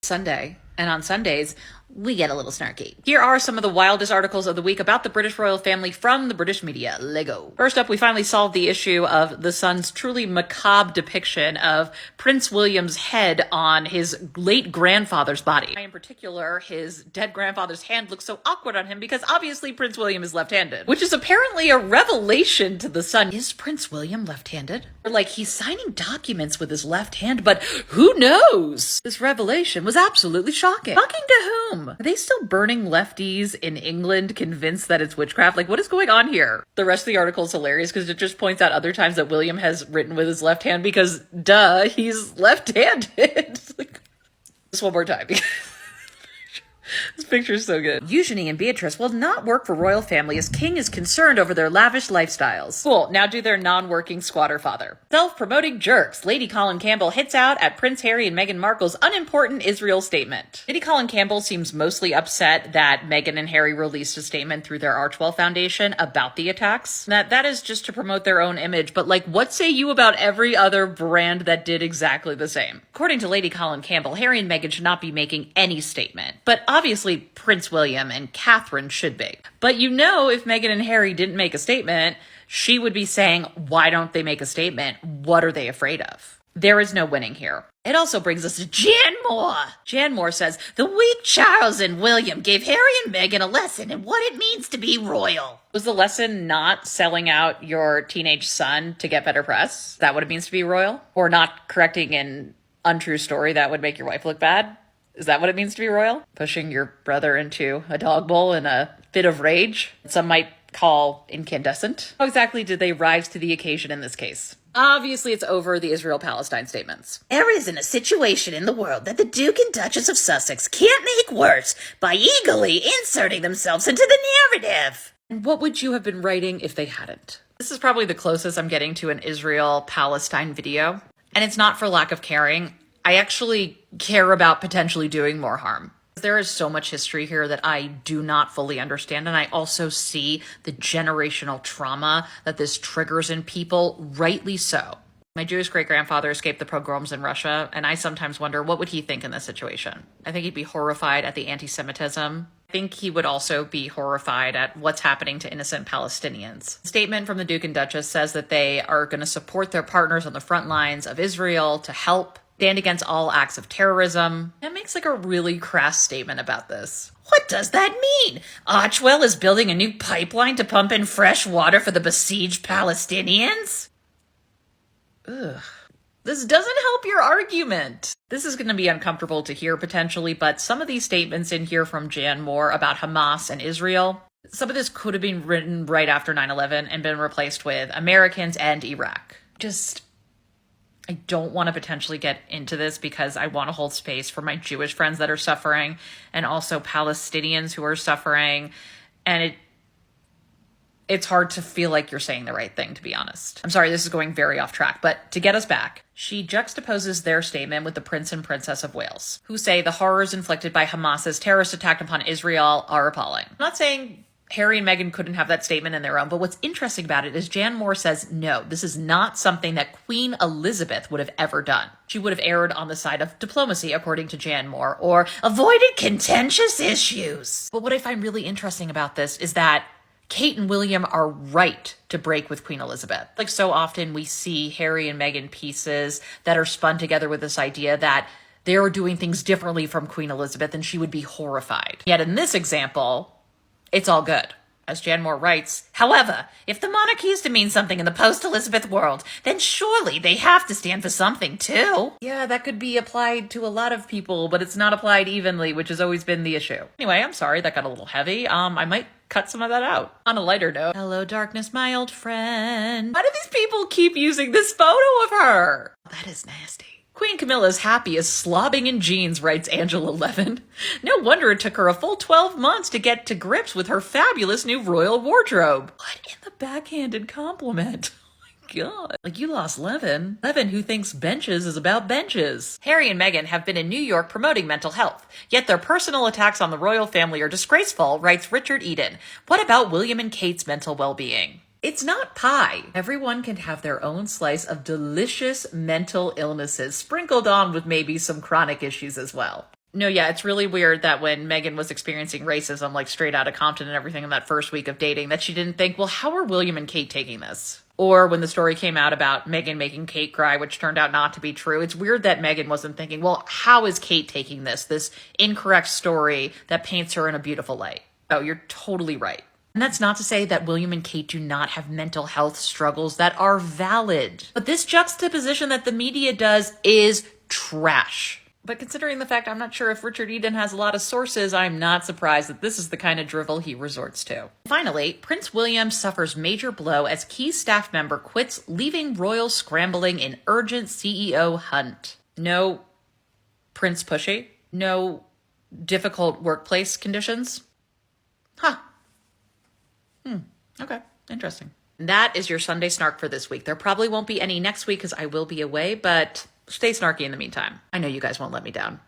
Sunday, and on Sundays, we get a little snarky. Here are some of the wildest articles of the week about the British royal family from the British media. Lego. First up, we finally solved the issue of the Sun's truly macabre depiction of Prince William's head on his late grandfather's body. In particular, his dead grandfather's hand looks so awkward on him because obviously Prince William is left-handed, which is apparently a revelation to the Sun. Is Prince William left-handed? Or like he's signing documents with his left hand, but who knows? This revelation was absolutely shocking. Shocking to whom? Are they still burning lefties in England convinced that it's witchcraft? Like, what is going on here? The rest of the article is hilarious because it just points out other times that William has written with his left hand because, duh, he's left-handed. Like, just one more time. This picture is so good. Eugenie and Beatrice will not work for royal family as king is concerned over their lavish lifestyles. Cool, now do their non-working squatter father. Self-promoting jerks. Lady Colin Campbell hits out at Prince Harry and Meghan Markle's unimportant Israel statement. Lady Colin Campbell seems mostly upset that Meghan and Harry released a statement through their Archewell Foundation about the attacks. That is just to promote their own image, but like, what say you about every other brand that did exactly the same? According to Lady Colin Campbell, Harry and Meghan should not be making any statement, but obviously Prince William and Catherine should be. But you know, if Meghan and Harry didn't make a statement, she would be saying, why don't they make a statement? What are they afraid of? There is no winning here. It also brings us to Jan Moore. Jan Moore says, the weak Charles and William gave Harry and Meghan a lesson in what it means to be royal. Was the lesson not selling out your teenage son to get better press? Is that what it means to be royal? Or not correcting an untrue story that would make your wife look bad? Is that what it means to be royal? Pushing your brother into a dog bowl in a fit of rage? Some might call incandescent. How exactly did they rise to the occasion in this case? Obviously, it's over the Israel-Palestine statements. There isn't a situation in the world that the Duke and Duchess of Sussex can't make worse by eagerly inserting themselves into the narrative. And what would you have been writing if they hadn't? This is probably the closest I'm getting to an Israel-Palestine video. And it's not for lack of caring. I actually care about potentially doing more harm. There is so much history here that I do not fully understand, and I also see the generational trauma that this triggers in people, rightly so. My Jewish great-grandfather escaped the pogroms in Russia, and I sometimes wonder, what would he think in this situation? I think he'd be horrified at the anti-Semitism. I think he would also be horrified at what's happening to innocent Palestinians. The statement from the Duke and Duchess says that they are going to support their partners on the front lines of Israel to help stand against all acts of terrorism. That makes like a really crass statement about this. What does that mean? Archewell is building a new pipeline to pump in fresh water for the besieged Palestinians? Ugh. This doesn't help your argument. This is going to be uncomfortable to hear potentially, but some of these statements in here from Jan Moore about Hamas and Israel, some of this could have been written right after 9/11 and been replaced with Americans and Iraq. I don't want to potentially get into this because I want to hold space for my Jewish friends that are suffering and also Palestinians who are suffering. And it's hard to feel like you're saying the right thing, to be honest. I'm sorry, this is going very off track, but to get us back, she juxtaposes their statement with the Prince and Princess of Wales, who say the horrors inflicted by Hamas's terrorist attack upon Israel are appalling. I'm not saying Harry and Meghan couldn't have that statement in their own, but what's interesting about it is Jan Moore says, no, this is not something that Queen Elizabeth would have ever done. She would have erred on the side of diplomacy, according to Jan Moore, or avoided contentious issues. But what I find really interesting about this is that Kate and William are right to break with Queen Elizabeth. Like so often we see Harry and Meghan pieces that are spun together with this idea that they're doing things differently from Queen Elizabeth and she would be horrified. Yet in this example, it's all good. As Jan Moore writes, however, if the monarchy is to mean something in the post-Elizabeth world, then surely they have to stand for something too. Yeah, that could be applied to a lot of people, but it's not applied evenly, which has always been the issue. Anyway, I'm sorry, that got a little heavy. I might cut some of that out. On a lighter note, hello darkness, my old friend. Why do these people keep using this photo of her? That is nasty. Queen Camilla's happy as slobbing in jeans, writes Angela Levin. No wonder it took her a full 12 months to get to grips with her fabulous new royal wardrobe. What in the backhanded compliment? God. Like, you lost Levin. Levin, who thinks benches is about benches. Harry and Meghan have been in New York promoting mental health, yet their personal attacks on the royal family are disgraceful, writes Richard Eden. What about William and Kate's mental well-being? It's not pie. Everyone can have their own slice of delicious mental illnesses, sprinkled on with maybe some chronic issues as well. No, yeah, it's really weird that when Megan was experiencing racism, like straight out of Compton and everything in that first week of dating, that she didn't think, well, how are William and Kate taking this? Or when the story came out about Megan making Kate cry, which turned out not to be true, it's weird that Megan wasn't thinking, well, how is Kate taking this incorrect story that paints her in a beautiful light? Oh, you're totally right. And that's not to say that William and Kate do not have mental health struggles that are valid. But this juxtaposition that the media does is trash. But considering the fact I'm not sure if Richard Eden has a lot of sources, I'm not surprised that this is the kind of drivel he resorts to. Finally, Prince William suffers major blow as key staff member quits, leaving royal scrambling in urgent CEO hunt. No Prince pushy? No difficult workplace conditions? Huh. Okay, interesting. That is your Sunday Snark for this week. There probably won't be any next week because I will be away, but stay snarky in the meantime. I know you guys won't let me down.